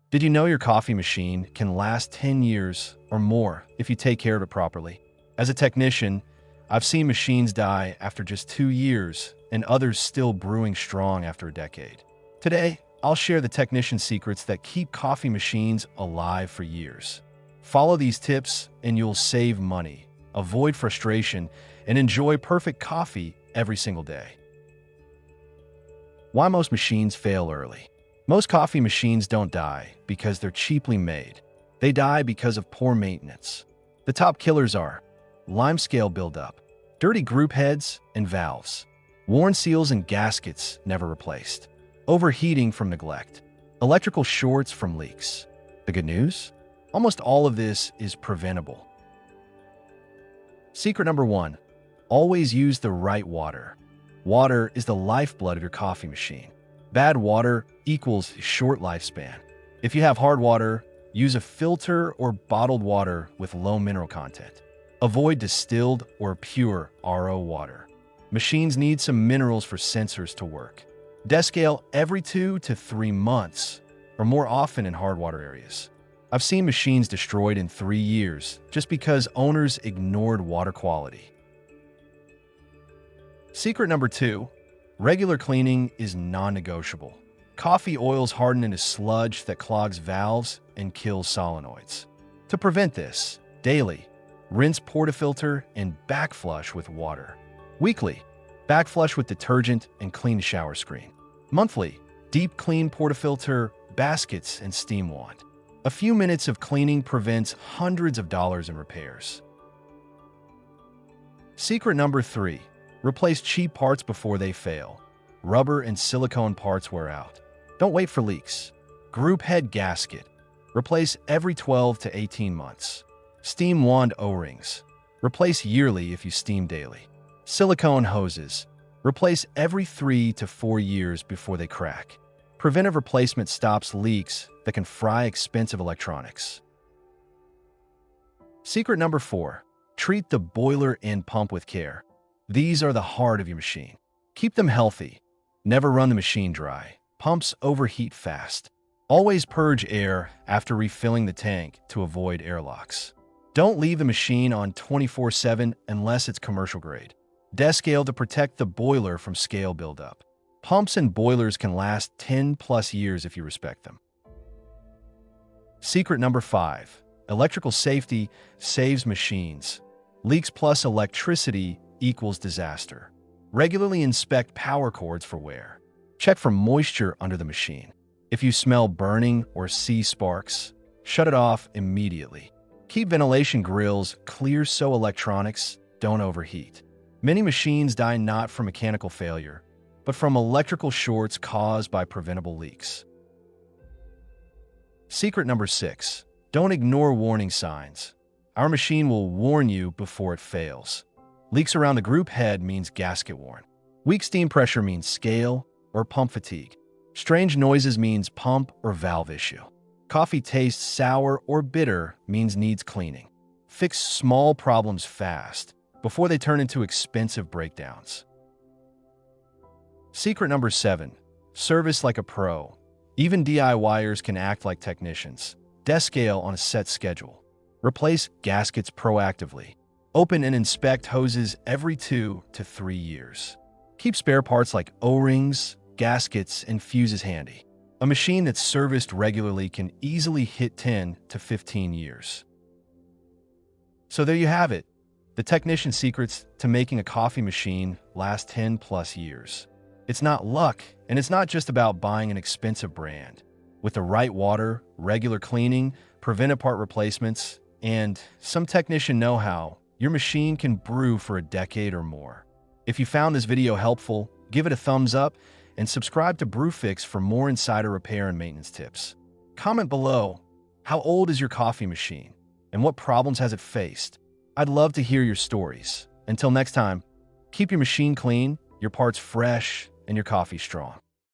Did you know your coffee machine can last 10 years or more if you take care of it properly? As a technician, I've seen machines die after just 2 years and others still brewing strong after a decade. Today, I'll share the technician secrets that keep coffee machines alive for years. Follow these tips and you'll save money, avoid frustration, and enjoy perfect coffee every single day. Why most machines fail early. Most coffee machines don't die because they're cheaply made. They die because of poor maintenance. The top killers are limescale buildup, dirty group heads and valves, worn seals and gaskets never replaced, overheating from neglect, electrical shorts from leaks. The good news? Almost all of this is preventable. Secret number 1. Always use the right water. Water is the lifeblood of your coffee machine. Bad water equals short lifespan. If you have hard water, use a filter or bottled water with low mineral content. Avoid distilled or pure RO water. Machines need some minerals for sensors to work. Descale every 2 to 3 months, or more often in hard water areas. I've seen machines destroyed in 3 years just because owners ignored water quality. Secret number 2. Regular cleaning is non-negotiable. Coffee oils harden into sludge that clogs valves and kills solenoids. To prevent this, daily, rinse portafilter and backflush with water. Weekly, backflush with detergent and clean the shower screen. Monthly, deep clean portafilter, baskets, and steam wand. A few minutes of cleaning prevents hundreds of dollars in repairs. Secret number 3. Replace cheap parts before they fail. Rubber and silicone parts wear out. Don't wait for leaks. Group head gasket. Replace every 12 to 18 months. Steam wand O-rings. Replace yearly if you steam daily. Silicone hoses. Replace every 3 to 4 years before they crack. Preventive replacement stops leaks that can fry expensive electronics. Secret number 4. Treat the boiler and pump with care. These are the heart of your machine. Keep them healthy. Never run the machine dry. Pumps overheat fast. Always purge air after refilling the tank to avoid airlocks. Don't leave the machine on 24/7 unless it's commercial grade. Descale to protect the boiler from scale buildup. Pumps and boilers can last 10+ years if you respect them. Secret number 5. Electrical safety saves machines. Leaks plus electricity equals disaster. Regularly inspect power cords for wear. Check for moisture under the machine. If you smell burning or see sparks, shut it off immediately. Keep ventilation grills clear so electronics don't overheat. Many machines die not from mechanical failure, but from electrical shorts caused by preventable leaks. Secret number 6. Don't ignore warning signs. Our machine will warn you before it fails. Leaks around the group head means gasket worn. Weak steam pressure means scale or pump fatigue. Strange noises means pump or valve issue. Coffee tastes sour or bitter means needs cleaning. Fix small problems fast before they turn into expensive breakdowns. Secret number 7. Service like a pro. Even DIYers can act like technicians. Descale on a set schedule. Replace gaskets proactively. Open and inspect hoses every 2 to 3 years. Keep spare parts like O-rings, gaskets, and fuses handy. A machine that's serviced regularly can easily hit 10 to 15 years. So there you have it. The technician secrets to making a coffee machine last 10+ years. It's not luck, and it's not just about buying an expensive brand. With the right water, regular cleaning, preventive part replacements, and some technician know-how, your machine can brew for a decade or more. If you found this video helpful, give it a thumbs up and subscribe to BrewFix for more insider repair and maintenance tips. Comment below, how old is your coffee machine and what problems has it faced? I'd love to hear your stories. Until next time, keep your machine clean, your parts fresh, and your coffee strong.